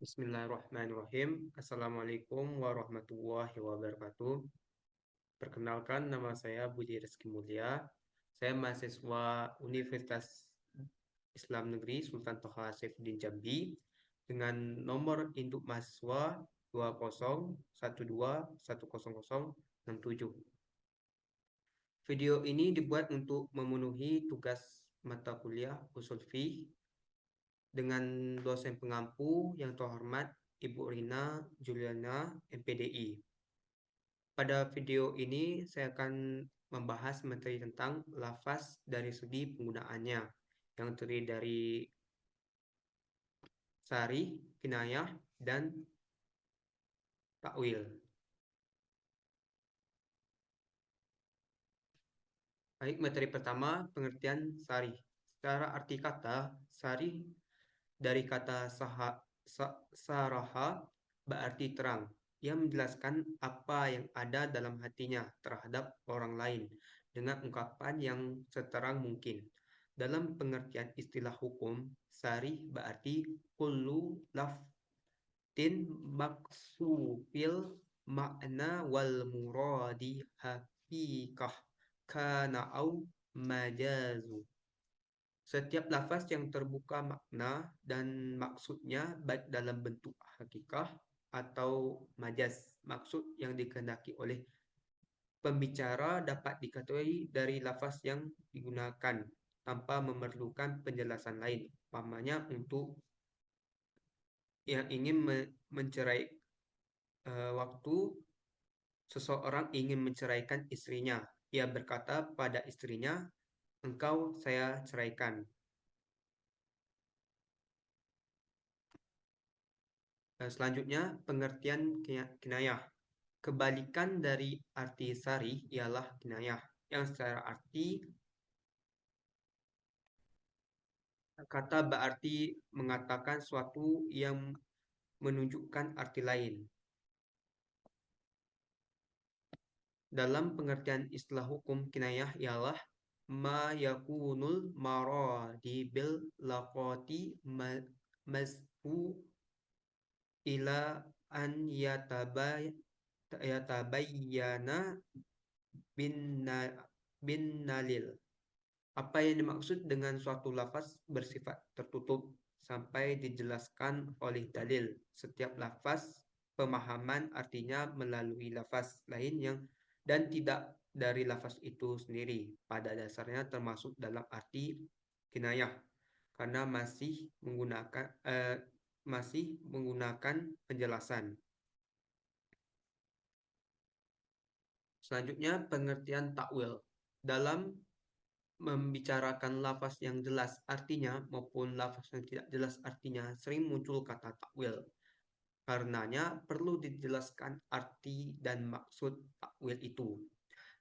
Bismillahirrahmanirrahim. Assalamualaikum warahmatullahi wabarakatuh. Perkenalkan, nama saya Budi Rizky Mulia. Saya mahasiswa Universitas Islam Negeri Sultan Toha Saifuddin Jambi dengan nomor induk mahasiswa 2012100067. Video ini dibuat untuk memenuhi tugas mata kuliah Ushul Fiqh dengan dosen pengampu yang terhormat Ibu Rina Juliana MPDI. Pada video ini saya akan membahas materi tentang lafaz dari segi penggunaannya yang terdiri dari sarih, kinayah, dan takwil. Baik, materi pertama, pengertian sarih. Secara arti kata, sarih dari kata saraha berarti terang. Ia menjelaskan apa yang ada dalam hatinya terhadap orang lain dengan ungkapan yang seterang mungkin. Dalam pengertian istilah hukum, sarih berarti kullu laftin maksufil makna wal muradi hakikah kana au majazu. Setiap lafaz yang terbuka makna dan maksudnya baik dalam bentuk hakikah atau majaz. Maksud yang dikehendaki oleh pembicara dapat diketahui dari lafaz yang digunakan tanpa memerlukan penjelasan lain. Umpamanya untuk yang ingin mencerai waktu seseorang ingin menceraikan istrinya. Ia berkata pada istrinya, "Engkau saya ceraikan." Selanjutnya, pengertian kinayah. Kebalikan dari arti sarih ialah kinayah, yang secara arti kata berarti mengatakan sesuatu yang menunjukkan arti lain. Dalam pengertian istilah hukum, kinayah ialah ma yakunul maradi bil laqati mazfu ila an yatabayyana bin nalil. Apa yang dimaksud dengan suatu lafaz bersifat tertutup sampai dijelaskan oleh dalil. Setiap lafaz pemahaman artinya melalui lafaz lain yang dan tidak dari lafaz itu sendiri. Pada dasarnya termasuk dalam arti kinayah karena masih menggunakan penjelasan. Selanjutnya, pengertian takwil. Dalam membicarakan lafaz yang jelas artinya maupun lafaz yang tidak jelas artinya sering muncul kata takwil. Karenanya perlu dijelaskan arti dan maksud takwil itu.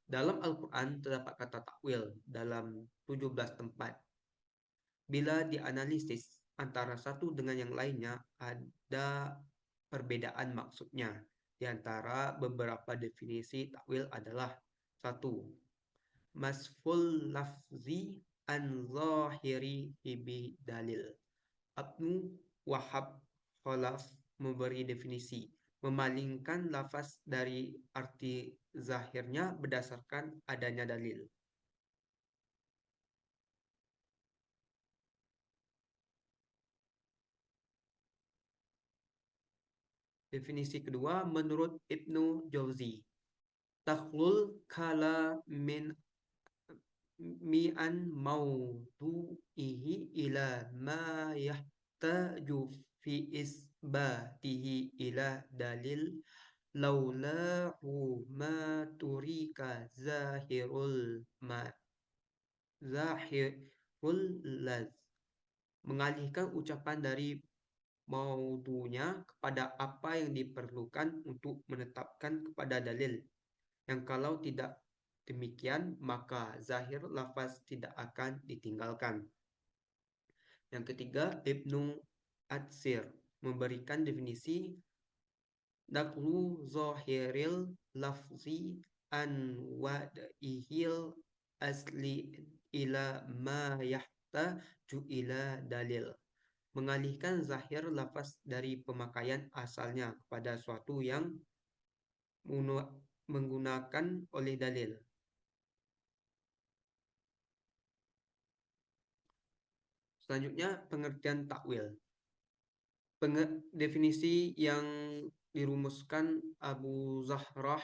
Dalam Al-Quran terdapat kata takwil dalam 17 tempat. Bila dianalisis antara satu dengan yang lainnya ada perbedaan maksudnya. Di antara beberapa definisi takwil adalah: 1. Masful lafzi an zahiri bi dalil. Ibnu Wahab Khalaf memberi definisi memalingkan lafaz dari arti zahirnya berdasarkan adanya dalil. Definisi kedua menurut Ibnu Jauzi, takhlul kala mi'an maudu'ihi ila ma yahtaju fi isbatihi ila dalil laulahu ma turika zahirul laz. Mengalihkan ucapan dari maudunya kepada apa yang diperlukan untuk menetapkan kepada dalil, yang kalau tidak demikian maka zahir lafaz tidak akan ditinggalkan. Yang ketiga, Ibnu Atsir memberikan definisi naqlu zahiril lafzi an wad'ihil asli ila ma yahtaju ila dalil. mengalihkan zahir lafaz dari pemakaian asalnya kepada suatu yang menggunakan oleh dalil. Selanjutnya, pengertian takwil. Definisi yang dirumuskan Abu Zahrah,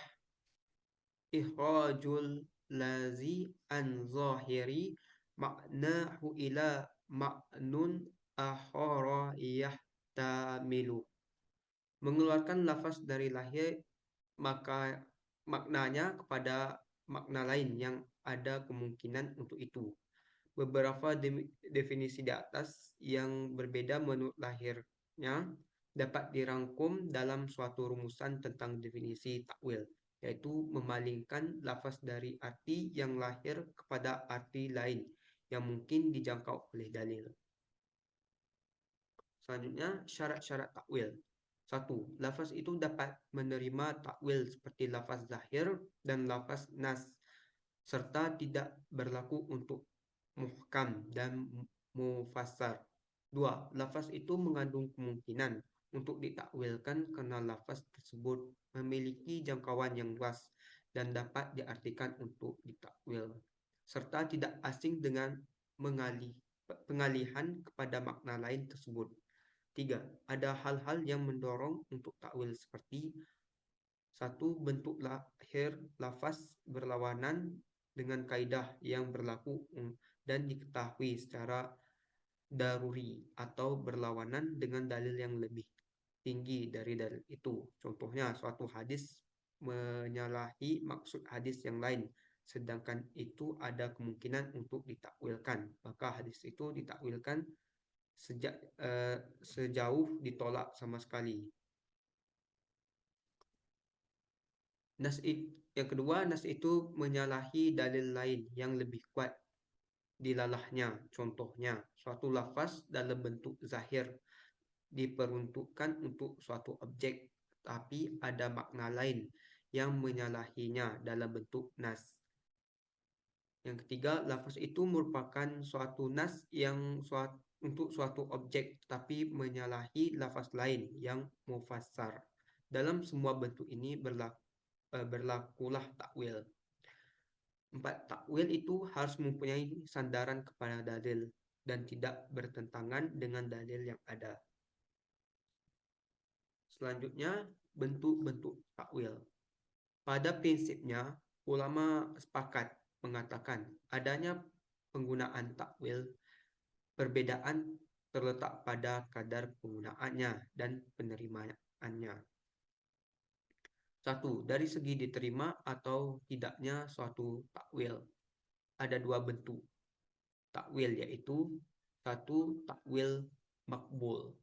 ikhrajul lazi an zahiri maknahu ila maknun akhara yahtamilu. Mengeluarkan lafaz dari lahir, maka maknanya kepada makna lain yang ada kemungkinan untuk itu. Beberapa definisi di atas yang berbeda menurut lahirnya dapat dirangkum dalam suatu rumusan tentang definisi takwil, yaitu memalingkan lafaz dari arti yang lahir kepada arti lain yang mungkin dijangkau oleh dalil. Selanjutnya, syarat-syarat takwil. 1. Lafaz itu dapat menerima takwil seperti lafaz zahir dan lafaz nas, serta tidak berlaku untuk muhkam dan mufassar. 2. Lafaz itu mengandung kemungkinan untuk ditakwilkan karena lafaz tersebut memiliki jangkauan yang luas dan dapat diartikan untuk ditakwil, serta tidak asing dengan pengalihan kepada makna lain tersebut. 3. Ada hal-hal yang mendorong untuk takwil seperti 1. Bentuk lahir lafaz berlawanan dengan kaidah yang berlaku dan diketahui secara daruri atau berlawanan dengan dalil yang lebih tinggi dari dalil itu. Contohnya, suatu hadis menyalahi maksud hadis yang lain, sedangkan itu ada kemungkinan untuk ditakwilkan. Maka hadis itu ditakwilkan sejauh ditolak sama sekali. Yang kedua, nas itu menyalahi dalil lain yang lebih kuat dilalahnya. Contohnya, suatu lafaz dalam bentuk zahir diperuntukkan untuk suatu objek, tapi ada makna lain yang menyalahinya dalam bentuk nas. Yang ketiga, lafaz itu merupakan suatu nas yang untuk suatu objek, tapi menyalahi lafaz lain yang mufassar. Dalam semua bentuk ini berlakulah takwil. 4. Takwil itu harus mempunyai sandaran kepada dalil dan tidak bertentangan dengan dalil yang ada. Selanjutnya, bentuk-bentuk takwil. Pada prinsipnya, ulama sepakat mengatakan adanya penggunaan takwil, perbedaan terletak pada kadar penggunaannya dan penerimaannya. 1. Dari segi diterima atau tidaknya suatu takwil. Ada dua bentuk takwil, yaitu 1. Takwil makbul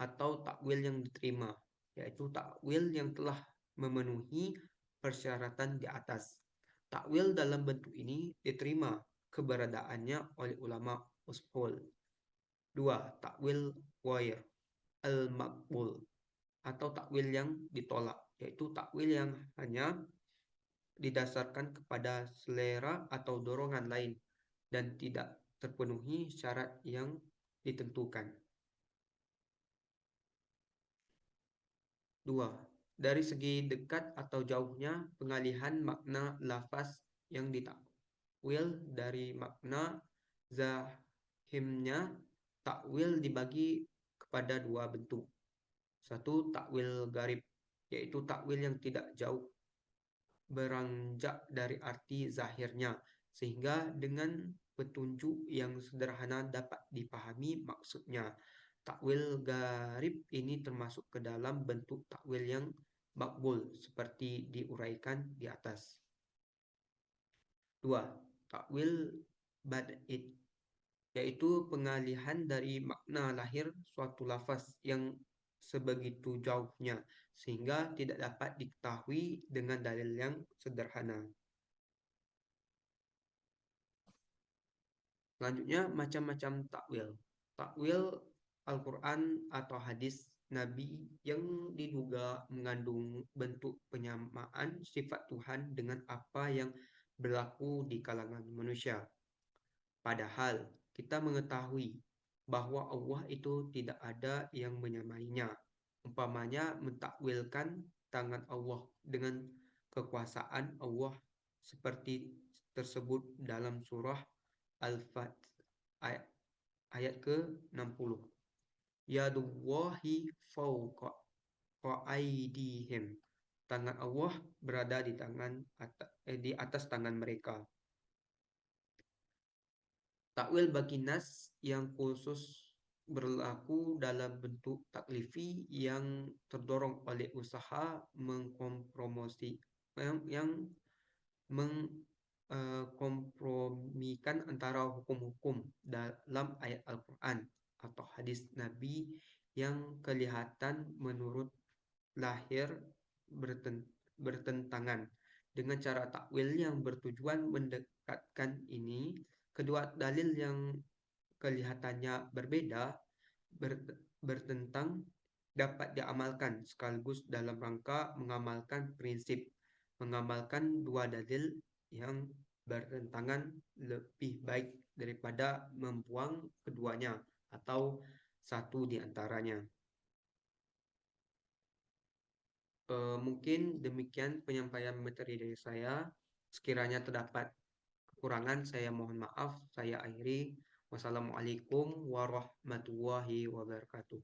atau takwil yang diterima, yaitu takwil yang telah memenuhi persyaratan di atas. Takwil dalam bentuk ini diterima keberadaannya oleh ulama ushul. 2. Takwil ghair al-maqbul atau takwil yang ditolak, yaitu takwil yang hanya didasarkan kepada selera atau dorongan lain dan tidak terpenuhi syarat yang ditentukan. 2. Dari segi dekat atau jauhnya pengalihan makna lafaz yang ditakwil dari makna zahimnya. Takwil dibagi kepada dua bentuk. 1. Takwil garib, yaitu takwil yang tidak jauh beranjak dari arti zahirnya, sehingga dengan petunjuk yang sederhana dapat dipahami maksudnya. Takwil garib ini termasuk ke dalam bentuk takwil yang makbul seperti diuraikan di atas. 2. Takwil bad'id, yaitu pengalihan dari makna lahir suatu lafaz yang sebegitu jauhnya sehingga tidak dapat diketahui dengan dalil yang sederhana. Selanjutnya, macam-macam takwil. Takwil Al-Quran atau hadis Nabi yang diduga mengandung bentuk penyamaan sifat Tuhan dengan apa yang berlaku di kalangan manusia. Padahal kita mengetahui bahwa Allah itu tidak ada yang menyamainya. Umpamanya mentakwilkan tangan Allah dengan kekuasaan Allah seperti tersebut dalam surah Al-Fat ayat, ayat ke-60. Yadullahi fawqa aidihim. Tangan Allah berada di atas tangan mereka. Takwil bagi nas yang khusus berlaku dalam bentuk taklifi yang terdorong oleh usaha mengkompromosi yang mengkompromikan antara hukum-hukum dalam ayat Al-Quran atau hadis Nabi yang kelihatan menurut lahir bertentangan. Dengan cara takwil yang bertujuan mendekatkan ini, kedua dalil yang kelihatannya berbeda bertentang dapat diamalkan sekaligus dalam rangka mengamalkan prinsip mengamalkan dua dalil yang bertentangan lebih baik daripada membuang keduanya atau satu di antaranya. Mungkin demikian penyampaian materi dari saya. Sekiranya terdapat kekurangan, saya mohon maaf. Saya akhiri. Wassalamualaikum warahmatullahi wabarakatuh.